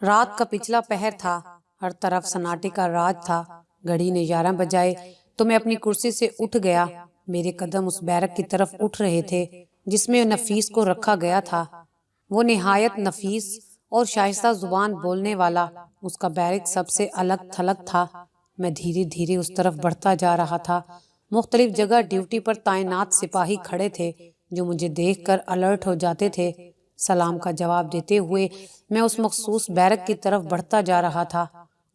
رات کا پچھلا پہر تھا، ہر طرف سناٹے کا راج تھا۔ گھڑی نے 11 بجائے تو میں اپنی کرسی سے اٹھ گیا۔ میرے قدم اس بیرک کی طرف اٹھ رہے تھے جس میں نفیس کو رکھا گیا تھا۔ وہ نہایت نفیس اور شائستہ زبان بولنے والا اس کا بیرک سب سے الگ تھلگ تھا۔ میں دھیرے دھیرے اس طرف بڑھتا جا رہا تھا۔ مختلف جگہ ڈیوٹی پر تعینات سپاہی کھڑے تھے جو مجھے دیکھ کر الرٹ ہو جاتے تھے۔ سلام کا جواب دیتے ہوئے میں اس مخصوص بیرک کی طرف بڑھتا جا رہا تھا۔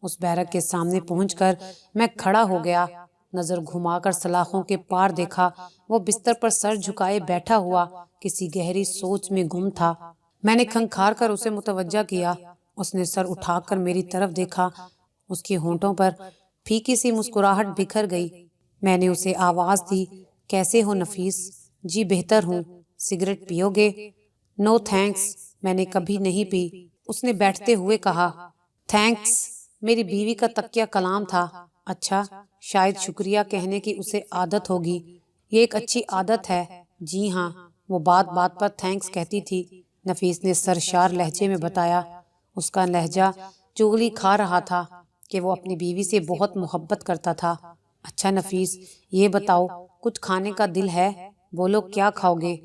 اس بیرک کے سامنے پہنچ کر میں کھڑا ہو گیا، نظر گھما کر سلاخوں کے پار دیکھا۔ وہ بستر پر سر جھکائے بیٹھا ہوا کسی گہری سوچ میں گم تھا۔ میں نے کھنکھار کر اسے متوجہ کیا۔ اس نے سر اٹھا کر میری طرف دیکھا۔ اس کے ہونٹوں پر پھیکی سی مسکراہٹ بکھر گئی۔ میں نے اسے آواز دی، کیسے ہو نفیس؟ جی بہتر ہوں۔ سگریٹ پیو گے؟ نو تھینکس، میں نے کبھی نہیں پی۔ اس نے بیٹھتے ہوئے کہا۔ تھینکس میری بیوی کا تکیہ کلام تھا۔ اچھا، شاید شکریہ کہنے کی اسے عادت ہوگی۔ یہ ایک اچھی عادت ہے۔ جی ہاں، وہ بات بات پر تھینکس کہتی تھی، نفیس نے سرشار لہجے میں بتایا۔ اس کا لہجہ چغلی کھا رہا تھا کہ وہ اپنی بیوی سے بہت محبت کرتا تھا۔ اچھا نفیس، یہ بتاؤ کچھ کھانے کا دل ہے؟ بولو کیا کھاؤ گے؟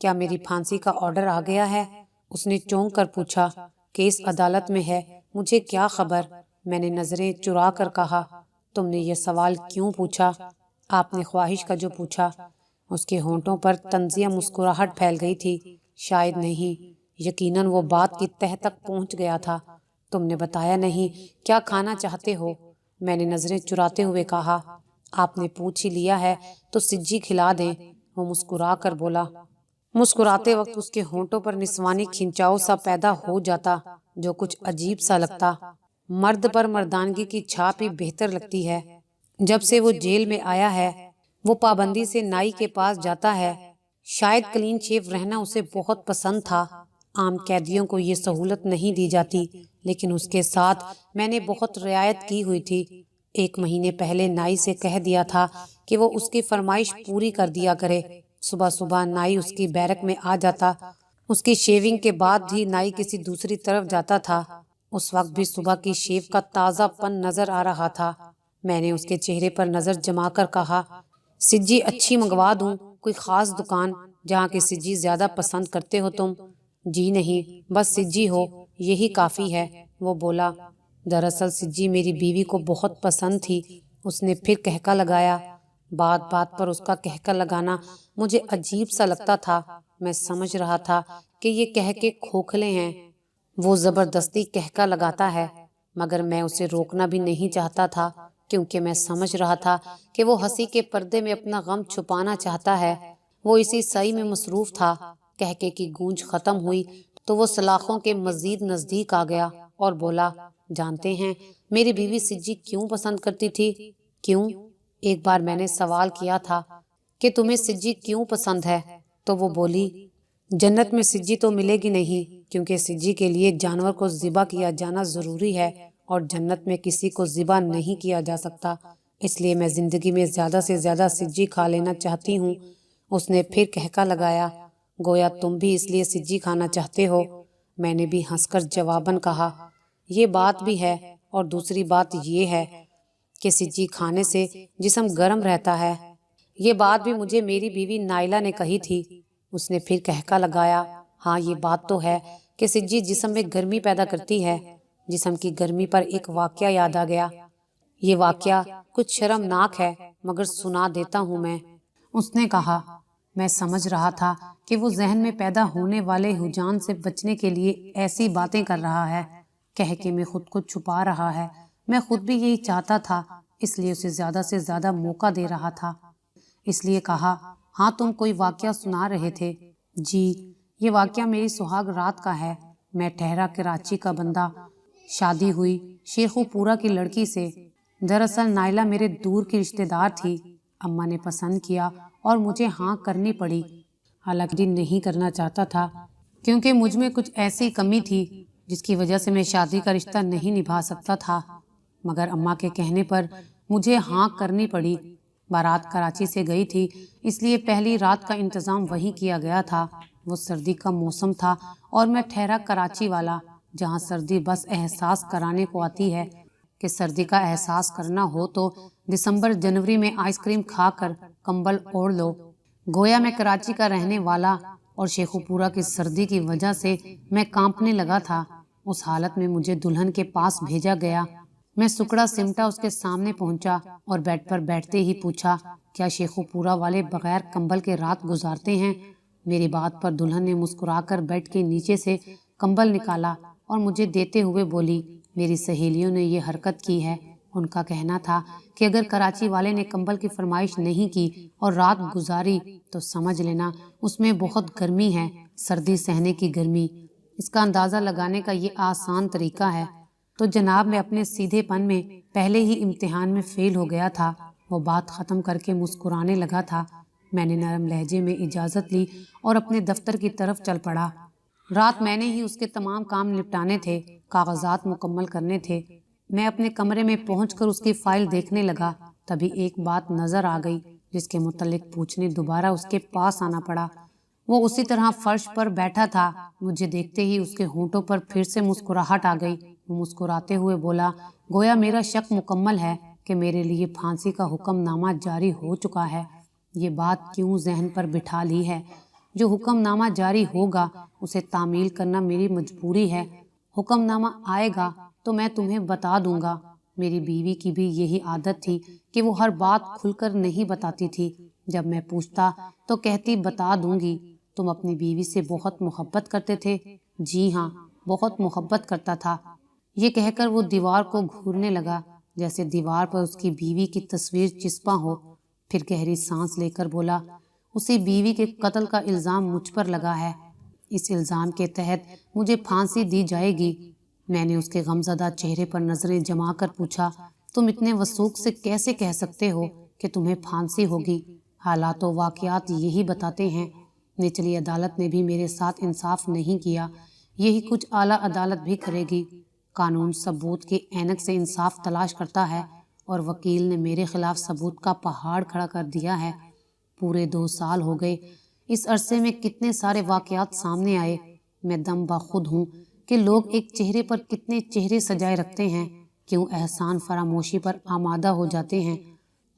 کیا میری پھانسی کا آرڈر آ گیا ہے؟ اس نے چونک کر پوچھا۔ کیس عدالت میں ہے، مجھے کیا خبر؟ میں نے نظریں چرا کر کہا۔ تم نے یہ سوال کیوں پوچھا؟ آپ نے خواہش کا جو پوچھا۔ اس کے ہونٹوں پر طنزیہ مسکراہٹ پھیل گئی تھی۔ شاید نہیں، یقیناً وہ بات کی تہہ تک پہنچ گیا تھا۔ تم نے بتایا نہیں، کیا کھانا چاہتے ہو؟ میں نے نظریں چراتے ہوئے کہا۔ آپ نے پوچھ ہی لیا ہے تو سجی کھلا دیں، وہ مسکرا کر بولا۔ مسکراتے وقت اس کے ہونٹوں پر نسوانی کھنچاؤ سا پیدا ہو جاتا جو کچھ عجیب سا لگتا۔ مرد پر مردانگی کی چھاپ ہی بہتر لگتی ہے۔ جب سے وہ جیل میں آیا ہے وہ پابندی سے نائی کے پاس جاتا ہے۔ شاید کلین شیو رہنا اسے بہت پسند تھا۔ عام قیدیوں کو یہ سہولت نہیں دی جاتی، لیکن اس کے ساتھ میں نے بہت رعایت کی ہوئی تھی۔ 1 مہینے پہلے نائی سے کہہ دیا تھا کہ وہ اس کی فرمائش پوری کر دیا کرے۔ صبح صبح نائی اس کی بیرک میں آ جاتا۔ اس کی شیونگ کے بعد بھی نائی کسی دوسری طرف جاتا تھا۔ اس وقت بھی صبح کی شیو کا تازہ پن نظر آ رہا تھا۔ میں نے اس کے چہرے پر نظر جما کر کہا، سجی اچھی منگوا دوں؟ کوئی خاص دکان جہاں کی سجی زیادہ پسند کرتے ہو تم؟ جی نہیں، بس سجی ہو یہی کافی ہے، وہ بولا۔ دراصل سجی میری بیوی کو بہت پسند تھی۔ اس نے پھر کہکا لگایا۔ بات بات پر اس کا کہکا لگانا مجھے عجیب سا لگتا تھا۔ میں سمجھ رہا تھا کہ یہ کہکے کھوکھلے ہیں۔ وہ زبردستی کہکا لگاتا ہے، مگر میں اسے روکنا بھی نہیں چاہتا تھا کیونکہ میں سمجھ رہا تھا کہ وہ ہنسی کے پردے میں اپنا غم چھپانا چاہتا ہے۔ وہ اسی سعی میں مصروف تھا۔ کہکے کی گونج ختم ہوئی تو وہ سلاخوں کے مزید نزدیک آ گیا اور بولا، جانتے ہیں میری بیوی سجی کیوں پسند کرتی تھی؟ کیوں؟ ایک بار میں نے سوال کیا تھا کہ تمہیں سجی کیوں پسند ہے تو وہ بولی، جنت میں سجی تو ملے گی نہیں، کیونکہ سجی کے لیے جانور کو ذبح کیا جانا ضروری ہے اور جنت میں کسی کو ذبح نہیں کیا جا سکتا، اس لیے میں زندگی میں زیادہ سے زیادہ سجی کھا لینا چاہتی ہوں۔ اس نے پھر کہکا لگایا، گویا تم بھی اس لیے سجی کھانا چاہتے ہو؟ میں نے بھی ہنس کر جواباً کہا، یہ بات بھی ہے، اور دوسری بات یہ ہے کہ سجی کھانے سے جسم گرم رہتا ہے۔ یہ بات بھی مجھے میری بیوی نائلہ نے کہی تھی۔ اس نے پھر کہکا لگایا، ہاں یہ بات تو ہے کہ سجی جسم میں گرمی پیدا کرتی ہے۔ جسم کی گرمی پر ایک واقعہ یاد آ گیا۔ یہ واقعہ کچھ شرمناک ہے مگر سنا دیتا ہوں میں۔ اس نے کہا۔ میں سمجھ رہا تھا کہ وہ ذہن میں پیدا ہونے والے ہجان سے بچنے کے لیے ایسی باتیں کر رہا ہے، کہکے میں خود کو چھپا رہا ہے۔ میں خود بھی یہی چاہتا تھا، اس لیے اسے زیادہ سے زیادہ موقع دے رہا تھا۔ اس لیے کہا، ہاں تم کوئی واقعہ سنا رہے تھے؟ جی، یہ واقعہ میری سہاگ رات کا ہے۔ میں ٹھہرا کراچی کا بندہ، شادی ہوئی شیخو پورا کی لڑکی سے۔ دراصل نائلہ میرے دور کی رشتہ دار تھی۔ اماں نے پسند کیا اور مجھے ہاں کرنی پڑی، حالانکہ نہیں کرنا چاہتا تھا کیونکہ مجھ میں کچھ ایسی کمی تھی جس کی وجہ سے میں شادی کا رشتہ نہیں نبھا سکتا تھا، مگر اماں کے کہنے پر مجھے ہاں کرنی پڑی۔ بارات کراچی سے گئی تھی، اس لیے پہلی رات کا انتظام وہیں کیا گیا تھا۔ وہ سردی کا موسم تھا اور میں ٹھہرا کراچی والا، جہاں سردی بس احساس کرانے کو آتی ہے کہ سردی کا احساس کرنا ہو تو دسمبر جنوری میں آئس کریم کھا کر کمبل اوڑھ لو۔ گویا میں کراچی کا رہنے والا اور شیخو پورہ کی سردی کی وجہ سے میں کانپنے لگا تھا۔ اس حالت میں مجھے دلہن کے پاس بھیجا گیا۔ میں سکڑا سمٹا اس کے سامنے پہنچا اور بیڈ پر بیٹھتے ہی پوچھا، کیا شیخو پورہ والے بغیر کمبل کے رات گزارتے ہیں؟ میری بات پر دلہن نے مسکرا کر بیڈ کے نیچے سے کمبل نکالا اور مجھے دیتے ہوئے بولی، میری سہیلیوں نے یہ حرکت کی ہے۔ ان کا کہنا تھا کہ اگر کراچی والے نے کمبل کی فرمائش نہیں کی اور رات گزاری تو سمجھ لینا اس میں بہت گرمی ہے، سردی سہنے کی گرمی۔ اس کا اندازہ لگانے کا یہ آسان طریقہ ہے۔ تو جناب میں اپنے سیدھے پن میں پہلے ہی امتحان میں فیل ہو گیا تھا۔ وہ بات ختم کر کے مسکرانے لگا تھا۔ میں نے نرم لہجے میں اجازت لی اور اپنے دفتر کی طرف چل پڑا۔ رات میں نے ہی اس کے تمام کام نپٹانے تھے، کاغذات مکمل کرنے تھے۔ میں اپنے کمرے میں پہنچ کر اس کی فائل دیکھنے لگا، تبھی ایک بات نظر آ گئی جس کے متعلق پوچھنے دوبارہ اس کے پاس آنا پڑا۔ وہ اسی طرح فرش پر بیٹھا تھا۔ مجھے دیکھتے ہی اس کے ہونٹوں پر پھر سے مسکراہٹ آ گئی۔ وہ مسکراتے ہوئے بولا، گویا میرا شک مکمل ہے کہ میرے لیے پھانسی کا حکم نامہ جاری ہو چکا ہے۔ یہ بات کیوں ذہن پر بٹھا لی ہے؟ جو حکم نامہ جاری ہوگا اسے تعمیل کرنا میری مجبوری ہے۔ حکم نامہ آئے گا تو میں تمہیں بتا دوں گا۔ میری بیوی کی بھی یہی عادت تھی کہ وہ ہر بات کھل کر نہیں بتاتی تھی۔ جب میں پوچھتا تو کہتی بتا دوں گی۔ تم اپنی بیوی سے بہت محبت کرتے تھے؟ جی ہاں، بہت محبت کرتا تھا۔ یہ کہہ کر وہ دیوار کو گھورنے لگا جیسے دیوار پر اس کی بیوی کی تصویر چسپاں ہو۔ پھر گہری سانس لے کر بولا، اسی بیوی کے قتل کا الزام مجھ پر لگا ہے۔ اس الزام کے تحت مجھے پھانسی دی جائے گی۔ میں نے اس کے غمزدہ چہرے پر نظریں جما کر پوچھا، تم اتنے وثوق سے کیسے کہہ سکتے ہو کہ تمہیں پھانسی ہوگی؟ حالات و واقعات یہی بتاتے ہیں۔ نچلی عدالت نے بھی میرے ساتھ انصاف نہیں کیا، یہی کچھ اعلیٰ عدالت بھی کرے گی۔ قانون ثبوت کے اینک سے انصاف تلاش کرتا ہے اور وکیل نے میرے خلاف ثبوت کا پہاڑ کھڑا کر دیا ہے۔ پورے 2 سال ہو گئے۔ اس عرصے میں کتنے سارے واقعات سامنے آئے۔ میں دم بخود ہوں کہ لوگ ایک چہرے پر کتنے چہرے سجائے رکھتے ہیں، کیوں احسان فراموشی پر آمادہ ہو جاتے ہیں۔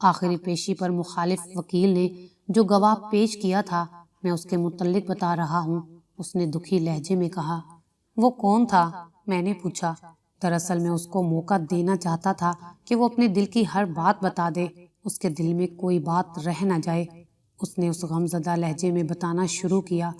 آخری پیشی پر مخالف وکیل نے جو گواہ پیش کیا تھا میں اس کے متعلق بتا رہا ہوں۔ اس نے دکھی لہجے میں کہا، وہ کون تھا؟ میں نے پوچھا۔ دراصل میں اس کو موقع دینا چاہتا تھا کہ وہ اپنے دل کی ہر بات بتا دے، اس کے دل میں کوئی بات رہ نہ جائے۔ اس نے اس غمزدہ لہجے میں بتانا شروع کیا،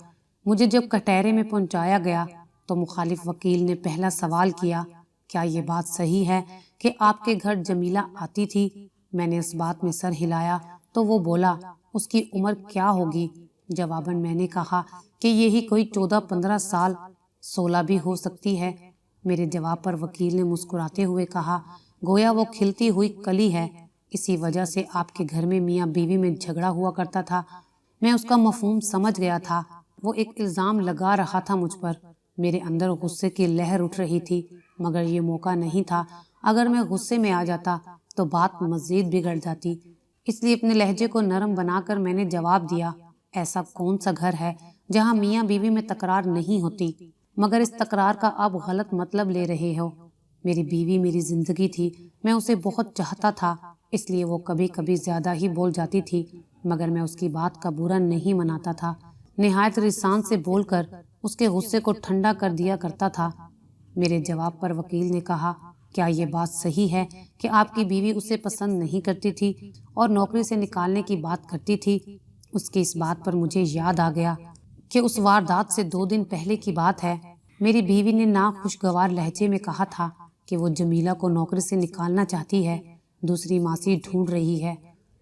مجھے جب کٹہرے میں پہنچایا گیا تو مخالف وکیل نے پہلا سوال کیا، کیا یہ بات صحیح ہے کہ آپ کے گھر جمیلہ آتی تھی؟ میں نے اس بات میں سر ہلایا تو وہ بولا، اس کی عمر کیا ہوگی؟ جواباً میں نے کہا کہ یہی کوئی 14-15 سال، 16 بھی ہو سکتی ہے۔ میرے جواب پر وکیل نے مسکراتے ہوئے کہا، گویا وہ کھلتی ہوئی کلی ہے، اسی وجہ سے آپ کے گھر میں میاں بیوی میں جھگڑا ہوا کرتا تھا۔ میں اس کا مفہوم سمجھ گیا تھا۔ وہ ایک الزام لگا رہا تھا مجھ پر۔ میرے اندر غصے کی لہر اٹھ رہی تھی، مگر یہ موقع نہیں تھا۔ اگر میں غصے میں آ جاتا تو بات مزید بگڑ جاتی۔ اس لیے اپنے لہجے کو نرم بنا کر میں نے جواب دیا، ایسا کون سا گھر ہے جہاں میاں بیوی میں تکرار نہیں ہوتی؟ مگر اس تکرار کا آپ غلط مطلب لے رہے ہو۔ میری بیوی میری زندگی تھی، میں اسے بہت چاہتا تھا، اس لیے وہ کبھی کبھی زیادہ ہی بول جاتی تھی، مگر میں اس کی بات کا برا نہیں مناتا تھا۔ نہایت رسان سے بول کر اس کے غصے کو ٹھنڈا کر دیا کرتا تھا۔ میرے جواب پر وکیل نے کہا، کیا یہ بات صحیح ہے کہ آپ کی بیوی اسے پسند نہیں کرتی تھی اور نوکری سے نکالنے کی بات کرتی تھی؟ اس کی اس بات پر مجھے یاد آ گیا کہ اس واردات سے 2 دن پہلے کی بات ہے۔ میری بیوی نے ناخوشگوار لہجے میں کہا تھا کہ وہ جمیلہ کو نوکری سے نکالنا چاہتی ہے، دوسری ماسی ڈھونڈ رہی ہے۔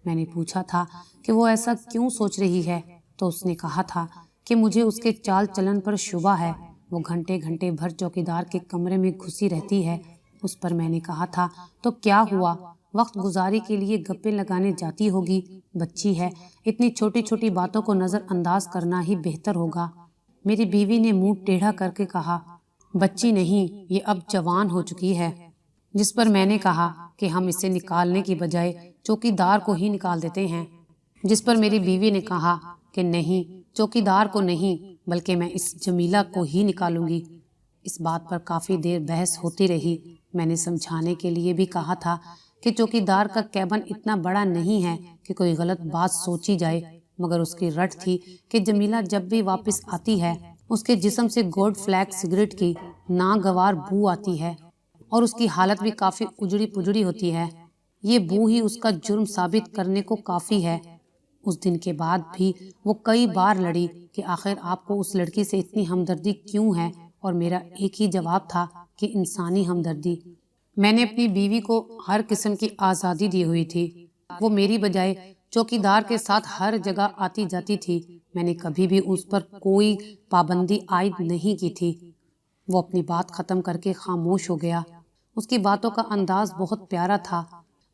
میں نے پوچھا تھا کہ وہ ایسا کیوں سوچ رہی ہے تو اس نے کہا تھا کہ مجھے اس کے چال چلن پر شبہ ہے، وہ گھنٹے گھنٹے بھر چوکیدار کے کمرے میں گھسی رہتی ہے۔ اس پر میں نے کہا تھا تو کیا ہوا، وقت گزاری کے لیے گپے لگانے جاتی ہوگی، بچی ہے، اتنی چھوٹی چھوٹی باتوں کو نظر انداز کرنا ہی بہتر ہوگا۔ میری بیوی نے منہ ٹیڑھا کر کے کہا، بچی نہیں، یہ اب جوان ہو چکی ہے۔ جس پر میں نے کہا کہ ہم اسے نکالنے کی بجائے چوکیدار کو ہی نکال دیتے ہیں۔ جس پر میری بیوی نے کہا کہ نہیں، چوکیدار کو نہیں، بلکہ میں اس جمیلہ کو ہی نکالوں گی۔ اس بات پر کافی دیر بحث ہوتی رہی۔ میں نے سمجھانے کے لیے بھی کہا تھا کہ چوکیدار کا کیبن اتنا بڑا نہیں ہے کہ کوئی غلط بات سوچی جائے، مگر اس کی رٹ تھی کہ جمیلہ جب بھی واپس آتی ہے اس کے جسم سے گولڈ فلیگ سگریٹ کی ناگوار بو آتی ہے اور اس کی حالت بھی کافی اجڑی پجڑی ہوتی ہے۔ یہ بو ہی اس کا جرم ثابت کرنے کو کافی ہے۔ اس دن کے بعد بھی وہ کئی بار لڑی کہ آخر آپ کو اس لڑکی سے اتنی ہمدردی کیوں ہے، اور میرا ایک ہی جواب تھا کہ انسانی ہمدردی۔ میں نے اپنی بیوی کو ہر قسم کی آزادی دی ہوئی تھی۔ وہ میری بجائے چوکیدار کے ساتھ ہر جگہ آتی جاتی تھی۔ میں نے کبھی بھی اس پر کوئی پابندی عائد نہیں کی تھی۔ وہ اپنی بات ختم کر کے خاموش ہو گیا۔ اس کی باتوں کا انداز بہت پیارا تھا۔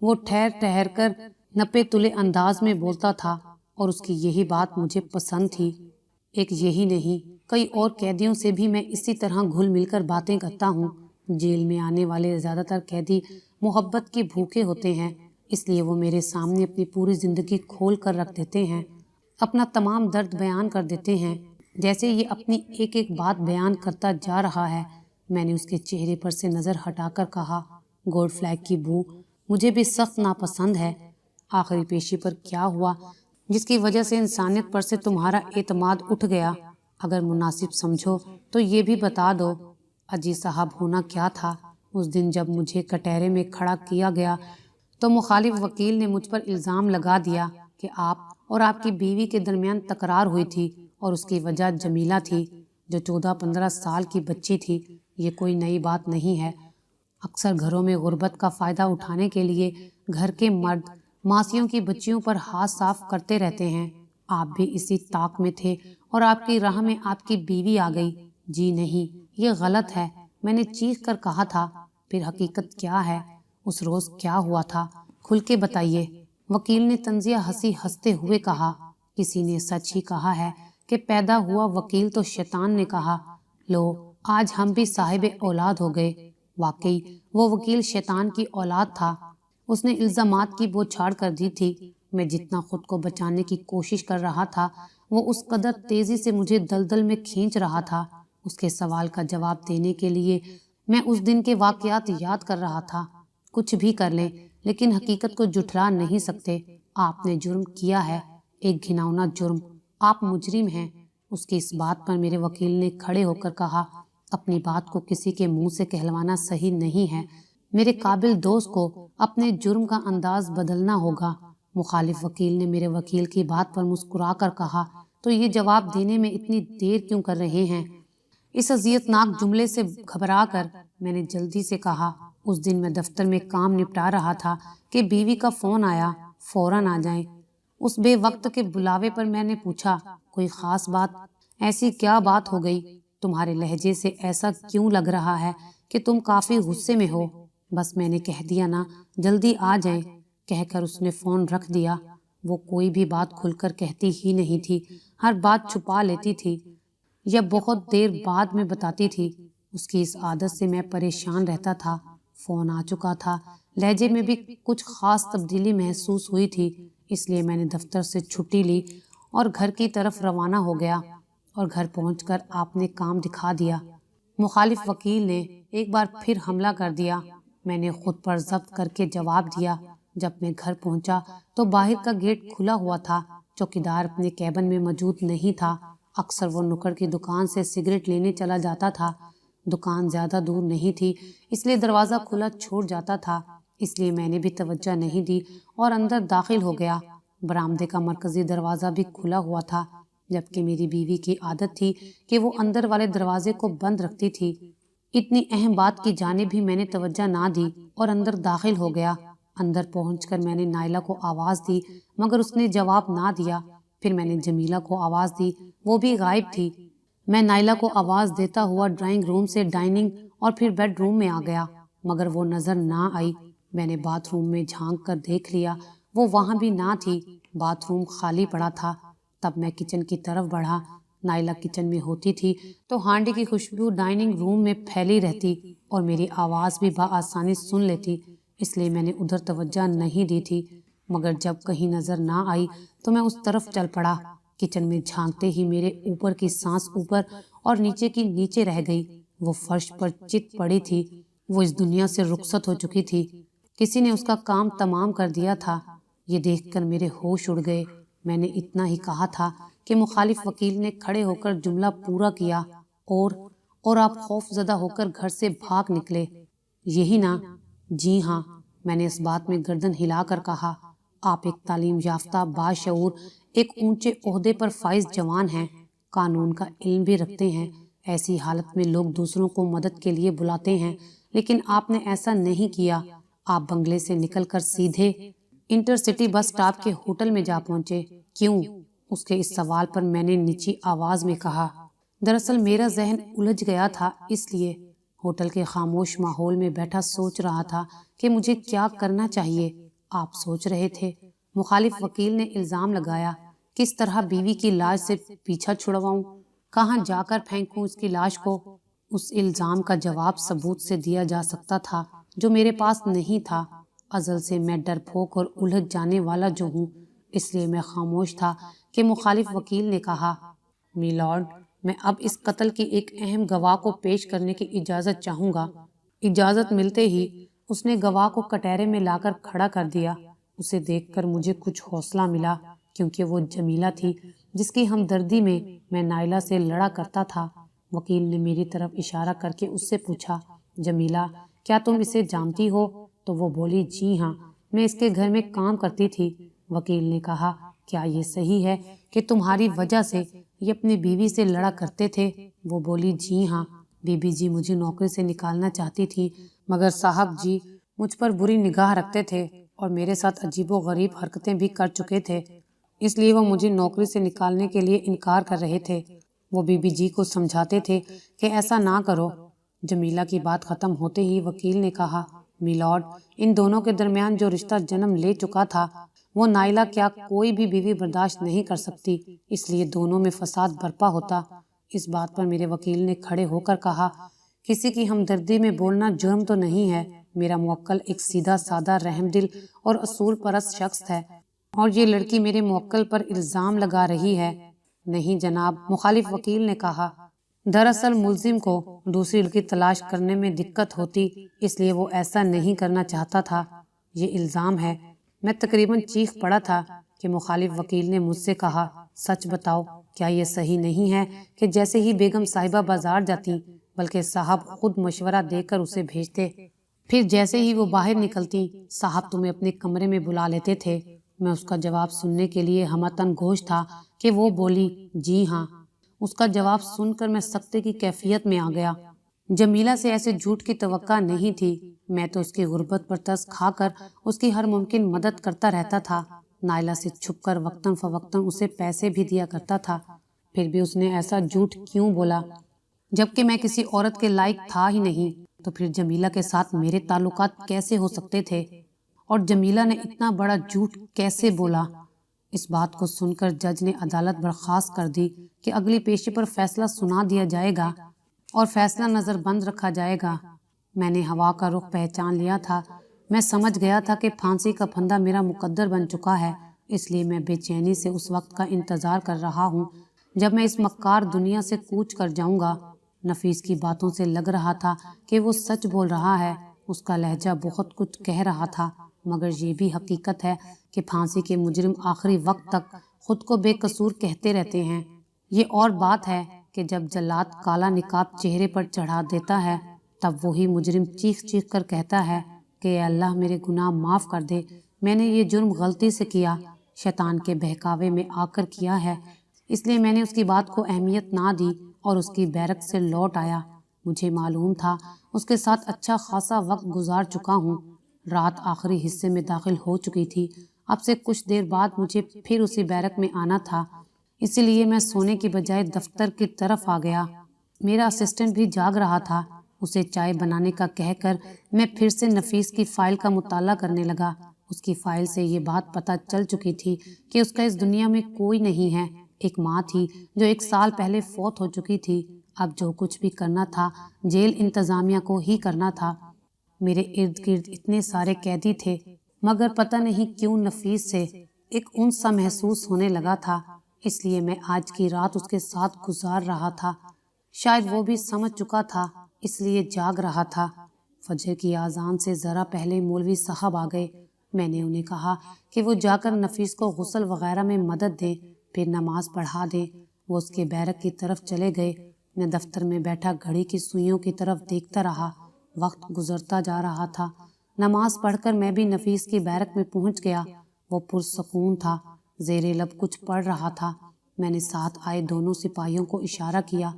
وہ ٹھہر ٹھہر کر نپے تلے انداز میں بولتا تھا اور اس کی یہی بات مجھے پسند تھی۔ ایک یہی نہیں، کئی اور قیدیوں سے بھی میں اسی طرح گھل مل کر باتیں کرتا ہوں۔ جیل میں آنے والے زیادہ تر قیدی محبت کے بھوکے ہوتے ہیں، اس لیے وہ میرے سامنے اپنی پوری زندگی کھول کر رکھ دیتے ہیں، اپنا تمام درد بیان کر دیتے ہیں، جیسے یہ اپنی ایک ایک بات بیان کرتا جا رہا ہے۔ میں نے اس کے چہرے پر سے نظر ہٹا کر کہا، گولڈ فلیگ کی بو مجھے بھی سخت ناپسند ہے۔ آخری پیشی پر کیا ہوا جس کی وجہ سے انسانیت پر سے تمہارا اعتماد اٹھ گیا؟ اگر مناسب سمجھو تو یہ بھی بتا دو۔ اجی صاحب، ہونا کیا تھا، اس دن جب مجھے کٹہرے میں کھڑا کیا گیا تو مخالف وکیل نے مجھ پر الزام لگا دیا کہ آپ اور آپ کی بیوی کے درمیان تکرار ہوئی تھی اور اس کی وجہ جمیلہ تھی، جو 14-15 سال کی بچی تھی۔ یہ کوئی نئی بات نہیں ہے۔ اکثر گھروں میں غربت کا فائدہ اٹھانے کے لیے گھر کے مرد ماسیوں کی بچیوں پر ہاتھ صاف کرتے رہتے ہیں۔ آپ بھی اسی طاق میں تھے اور آپ کی راہ میں آپ کی بیوی آ گئی۔ جی نہیں، یہ غلط ہے، میں نے چیخ کر کہا تھا۔ پھر حقیقت کیا ہے؟ اس روز کیا ہوا تھا؟ کھل کے بتائیے۔ وکیل نے طنزیہ ہنسی ہنستے ہوئے کہا، کسی نے سچ ہی کہا ہے کہ پیدا ہوا وکیل تو شیطان نے کہا۔ لو، آج ہم بھی صاحب اولاد ہو گئے۔ واقعی وہ وکیل شیطان کی اولاد تھا۔ اس نے الزامات کی بوچھاڑ کر دی تھی۔ میں جتنا خود کو بچانے کی کوشش کر رہا تھا وہ اس قدر تیزی سے مجھے دلدل میں کھینچ رہا تھا۔ اس کے سوال کا جواب دینے کے لیے میں اس دن کے واقعات یاد کر رہا تھا۔ کچھ بھی کر لیں لیکن حقیقت کو جھٹلا نہیں سکتے۔ آپ نے جرم کیا ہے، ایک گھناؤنا جرم، آپ مجرم ہیں۔ اس کی اس بات پر میرے وکیل نے کھڑے ہو کر کہا، اپنی بات کو کسی کے منہ سے کہلوانا صحیح نہیں ہے، میرے قابل دوست کو اپنے جرم کا انداز بدلنا ہوگا۔ مخالف وکیل نے میرے وکیل کی بات پر مسکرا کر کہا، تو یہ جواب دینے میں اتنی دیر کیوں کر رہے ہیں؟ اس اذیتناک جملے سے گھبرا کر میں نے جلدی سے کہا، اس دن میں دفتر میں کام نپٹا رہا تھا کہ بیوی کا فون آیا، فوراً آ جائیں۔ اس بے وقت کے بلاوے پر میں نے پوچھا، کوئی خاص بات؟ ایسی کیا بات ہو گئی؟ تمہارے لہجے سے ایسا کیوں لگ رہا ہے کہ تم کافی غصے میں ہو؟ بس میں نے کہہ دیا نا، جلدی آ جائیں، کہہ کر اس نے فون رکھ دیا۔ وہ کوئی بھی بات کھل کر کہتی ہی نہیں تھی، ہر بات چھپا لیتی تھی یا بہت دیر بعد میں بتاتی تھی۔ اس کی اس عادت سے میں پریشان رہتا تھا۔ فون آ چکا تھا، لہجے میں بھی کچھ خاص تبدیلی محسوس ہوئی تھی، اس لیے میں نے دفتر سے چھٹی لی اور گھر کی طرف روانہ ہو گیا، اور گھر پہنچ کر آپ نے کام دکھا دیا۔ مخالف وکیل نے ایک بار پھر حملہ کر دیا۔ میں نے خود پر ضبط کر کے جواب دیا۔ جب میں گھر پہنچا تو باہر کا گیٹ کھلا ہوا تھا، چوکیدار اپنے کیبن میں موجود نہیں تھا۔ اکثر وہ نکڑ کی دکان سے سگریٹ لینے چلا جاتا تھا۔ دکان زیادہ دور نہیں تھی، اس لیے دروازہ کھلا چھوڑ جاتا تھا، اس لیے میں نے بھی توجہ نہیں دی اور اندر داخل ہو گیا۔ برآمدے کا مرکزی دروازہ بھی کھلا ہوا تھا، جبکہ میری بیوی کی عادت تھی کہ وہ اندر والے دروازے کو بند رکھتی تھی۔ اتنی اہم بات کی جانب بھی میں نے توجہ نہ دی اور اندر داخل ہو گیا۔ اندر پہنچ کر میں نے نائلہ کو آواز دی مگر اس نے جواب نہ دیا۔ پھر میں نے جمیلہ کو آواز دی، وہ بھی غائب تھی۔ میں نائلہ کو آواز دیتا ہوا ڈرائنگ روم سے ڈائننگ اور پھر بیڈ روم میں آ گیا، مگر وہ نظر نہ آئی۔ میں نے باتھ روم میں جھانک کر دیکھ لیا، وہ وہاں بھی نہ تھی، باتھ روم خالی پڑا تھا۔ تب میں کچن کی طرف بڑھا۔ نائلہ کچن میں ہوتی تھی تو ہانڈی کی خوشبو ڈائننگ روم میں پھیلی رہتی اور میری آواز بھی بآسانی سن لیتی، اس لیے میں نے ادھر توجہ نہیں دی تھی۔ مگر جب کہیں نظر نہ آئی تو میں اس طرف چل پڑا۔ کچن میں جھانکتے ہی میرے اوپر کی سانس اوپر اور نیچے کی نیچے رہ گئی۔ وہ فرش پر چت پڑی تھی۔ وہ اس دنیا سے رخصت ہو چکی تھی۔ کسی نے اس کا کام تمام کر دیا تھا۔ یہ دیکھ کر میرے ہوش اڑ گئے۔ میں نے اتنا ہی کہا تھا کہ مخالف وکیل نے کھڑے ہو کر جملہ پورا کیا، اور آپ خوف زدہ ہو کر گھر سے بھاگ نکلے، یہی نا؟ جی ہاں، میں نے اس بات میں گردن ہلا کر کہا۔ آپ ایک تعلیم یافتہ، باشعور، ایک اونچے عہدے پر فائز جوان ہیں، قانون کا علم بھی رکھتے ہیں۔ ایسی حالت میں لوگ دوسروں کو مدد کے لیے بلاتے ہیں، لیکن آپ نے ایسا نہیں کیا۔ آپ بنگلے سے نکل کر سیدھے انٹر سٹی بس اسٹاپ کے ہوٹل میں جا پہنچے۔ کیوں؟ اس کے اس سوال پر میں نے نیچی آواز میں کہا، دراصل میرا ذہن الجھ گیا تھا، اس لیے۔ ہوٹل کے خاموش ماحول میں بیٹھا سوچ رہا تھا کہ مجھے کیا کرنا چاہیے۔ آپ سوچ رہے تھے؟ مخالف وکیل نے الزام لگایا۔ کس طرح بیوی کی لاش سے پیچھا چھڑواؤں؟ کہاں جا کر پھینکوں اس کی لاش کو؟ اس الزام کا جواب ثبوت سے دیا جا سکتا تھا، جو میرے پاس نہیں تھا۔ ازل سے میں ڈرپوک اور الجھ جانے والا جو ہوں، اس لیے میں خاموش تھا کہ مخالف وکیل نے کہا، میلارڈ، میں اب اس قتل کی ایک اہم گواہ کو پیش کرنے کی اجازت چاہوں گا۔ اجازت ملتے ہی اس نے گواہ کو کٹہرے میں لا کر کھڑا کر دیا۔ اسے دیکھ کر مجھے کچھ حوصلہ ملا، کیونکہ وہ جمیلہ تھی، جس کی ہمدردی میں نائلہ سے لڑا کرتا تھا۔ وکیل نے میری طرف اشارہ کر کے اس سے پوچھا، جمیلہ، کیا تم اسے جانتی ہو؟ تو وہ بولی، جی ہاں، میں اس کے گھر میں کام کرتی تھی۔ وکیل نے کہا، کیا یہ صحیح ہے کہ تمہاری وجہ سے یہ اپنی بیوی سے لڑا کرتے تھے؟ وہ بولی، جی ہاں، بی بی جی مجھے نوکری سے نکالنا چاہتی تھی، مگر صاحب جی مجھ پر بری نگاہ رکھتے تھے اور میرے ساتھ عجیب و غریب حرکتیں بھی کر چکے تھے، اس لیے وہ مجھے نوکری سے نکالنے کے لیے انکار کر رہے تھے۔ وہ بی بی جی کو سمجھاتے تھے کہ ایسا نہ کرو۔ جمیلہ کی بات ختم ہوتے ہی وکیل نے کہا، میلارڈ، ان دونوں کے درمیان جو رشتہ جنم لے چکا تھا، وہ نائلہ کیا کوئی بھی بیوی برداشت نہیں کر سکتی، اس لیے دونوں میں فساد برپا ہوتا۔ اس بات پر میرے وکیل نے کھڑے ہو کر کہا، کسی کی ہمدردی میں بولنا جرم تو نہیں ہے۔ میرا موکل ایک سیدھا سادہ، رحم دل اور اصول پرست شخص ہے، اور یہ لڑکی میرے موکل پر الزام لگا رہی ہے۔ نہیں جناب، مخالف وکیل نے کہا، دراصل ملزم کو دوسری لڑکی تلاش کرنے میں دقت ہوتی، اس لیے وہ ایسا نہیں کرنا چاہتا تھا۔ یہ الزام ہے۔ میں تقریباً چیخ پڑا تھا کہ مخالف وکیل نے مجھ سے کہا، سچ بتاؤ، کیا یہ صحیح نہیں ہے کہ جیسے ہی بیگم صاحبہ بازار جاتی، بلکہ صاحب خود مشورہ دے کر اسے بھیجتے، پھر جیسے ہی وہ باہر نکلتی، صاحب تمہیں اپنے کمرے میں بلا لیتے تھے؟ میں اس کا جواب سننے کے لیے ہمتن گوش تھا کہ وہ بولی، جی ہاں۔ اس کا جواب سن کر میں سکتے کی کیفیت میں آ گیا۔ جمیلہ سے ایسے جھوٹ کی توقع نہیں تھی۔ میں تو اس کی غربت پر ترس کھا کر اس کی ہر ممکن مدد کرتا رہتا تھا۔ نائلہ سے چھپ کر وقتاً فوقتاً اسے پیسے بھی دیا کرتا تھا۔ پھر بھی اس نے ایسا جھوٹ کیوں بولا؟ جبکہ میں کسی عورت کے لائق تھا ہی نہیں، تو پھر جمیلہ کے ساتھ میرے تعلقات کیسے ہو سکتے تھے؟ اور جمیلہ نے اتنا بڑا جھوٹ کیسے بولا؟ اس بات کو سن کر جج نے عدالت برخاست کر دی کہ اگلی پیشی پر فیصلہ سنا دیا جائے گا اور فیصلہ نظر بند رکھا جائے گا۔ میں نے ہوا کا رخ پہچان لیا تھا۔ میں سمجھ گیا تھا کہ پھانسی کا پھندا میرا مقدر بن چکا ہے، اس لیے میں بے چینی سے اس وقت کا انتظار کر رہا ہوں جب میں اس مکار دنیا سے کوچ کر جاؤں گا۔ نفیس کی باتوں سے لگ رہا تھا کہ وہ سچ بول رہا ہے۔ اس کا لہجہ بہت کچھ کہہ رہا تھا، مگر یہ بھی حقیقت ہے کہ پھانسی کے مجرم آخری وقت تک خود کو بے قصور کہتے رہتے ہیں۔ یہ اور بات ہے کہ جب جلاد کالا نقاب چہرے پر چڑھا دیتا ہے، تب وہی مجرم چیخ چیخ کر کہتا ہے کہ اے اللہ میرے گناہ معاف کر دے، میں نے یہ جرم غلطی سے کیا، شیطان کے بہکاوے میں آ کر کیا ہے، اس لیے میں نے اس کی بات کو اہمیت نہ دی اور اس کی بیرک سے لوٹ آیا۔ مجھے معلوم تھا اس کے ساتھ اچھا خاصا وقت گزار چکا ہوں۔ رات آخری حصے میں داخل ہو چکی تھی۔ اب سے کچھ دیر بعد مجھے پھر اسی بیرک میں آنا تھا، اسی لیے میں سونے کی بجائے دفتر کی طرف آ گیا۔ میرا اسسٹنٹ بھی جاگ رہا تھا۔ اسے چائے بنانے کا کہہ کر میں پھر سے نفیس کی فائل کا مطالعہ کرنے لگا۔ اس کی فائل سے یہ بات پتہ چل چکی تھی کہ اس کا اس دنیا میں کوئی نہیں ہے۔ ایک ماں تھی جو 1 سال پہلے فوت ہو چکی تھی۔ اب جو کچھ بھی کرنا تھا جیل انتظامیہ کو ہی کرنا تھا۔ میرے ارد گرد اتنے سارے قیدی تھے، مگر پتہ نہیں کیوں نفیس سے ایک انس سا محسوس ہونے لگا تھا، اس لیے میں آج کی رات اس کے ساتھ گزار رہا تھا۔ شاید وہ بھی سمجھ چکا تھا اس لیے جاگ رہا تھا۔ فجر کی اذان سے ذرا پہلے مولوی صاحب آ گئے۔ میں نے انہیں کہا کہ وہ جا کر نفیس کو غسل وغیرہ میں مدد دیں، پھر نماز پڑھا دیں۔ وہ اس کے بیرک کی طرف چلے گئے۔ میں دفتر میں بیٹھا گھڑی کی سوئیوں کی طرف دیکھتا رہا۔ وقت گزرتا جا رہا تھا۔ نماز پڑھ کر میں بھی نفیس کی بیرک میں پہنچ گیا۔ وہ پرسکون تھا، زیر لب کچھ پڑھ رہا تھا۔ میں نے ساتھ آئے دونوں سپاہیوں کو اشارہ کیا۔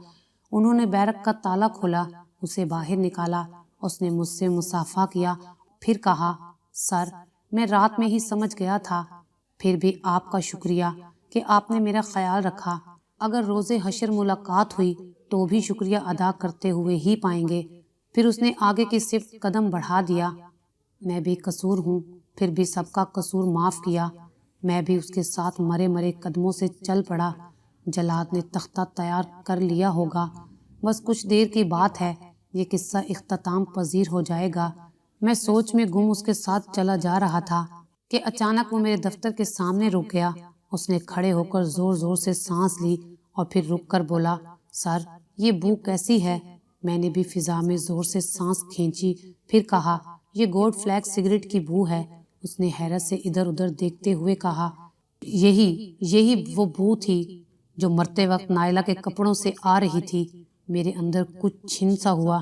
انہوں نے بیرک کا تالا کھولا، اسے باہر نکالا۔ اس نے مجھ سے مصافحہ کیا، پھر کہا، سر، میں رات میں ہی سمجھ گیا تھا، پھر بھی آپ کا شکریہ کہ آپ نے میرا خیال رکھا۔ اگر روز حشر ملاقات ہوئی تو بھی شکریہ ادا کرتے ہوئے ہی پائیں گے۔ پھر اس نے آگے کی صرف قدم بڑھا دیا۔ میں بھی قصور ہوں، پھر بھی سب کا قصور معاف کیا۔ میں بھی اس کے ساتھ مرے مرے قدموں سے چل پڑا۔ جلاد نے تختہ تیار کر لیا ہوگا، بس کچھ دیر کی بات ہے، یہ قصہ اختتام پذیر ہو جائے گا۔ میں سوچ میں گم اس کے ساتھ چلا جا رہا تھا کہ اچانک وہ میرے دفتر کے سامنے رک گیا۔ اس نے کھڑے ہو کر زور زور سے سانس لی اور پھر رک کر بولا، سر، یہ بو کیسی ہے؟ میں نے بھی فضا میں زور سے سانس کھینچی، پھر کہا، یہ گولڈ فلیگ سگریٹ کی بو ہے۔ اس نے حیرت سے ادھر ادھر دیکھتے ہوئے کہا، یہی وہ بو تھی جو مرتے وقت نائلہ کے کپڑوں سے آ رہی تھی۔ میرے اندر کچھ چھن سا ہوا۔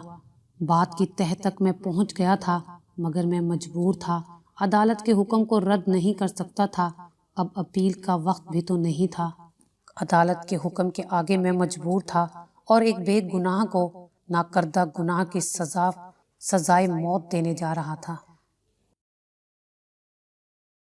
بات کی تہہ تک میں پہنچ گیا تھا، مگر میں مجبور تھا۔ عدالت کے حکم کو رد نہیں کر سکتا تھا، اب اپیل کا وقت بھی تو نہیں تھا۔ عدالت کے حکم کے آگے میں مجبور تھا اور ایک بے گناہ کو ناکردہ گناہ کی سزائے موت دینے جا رہا تھا۔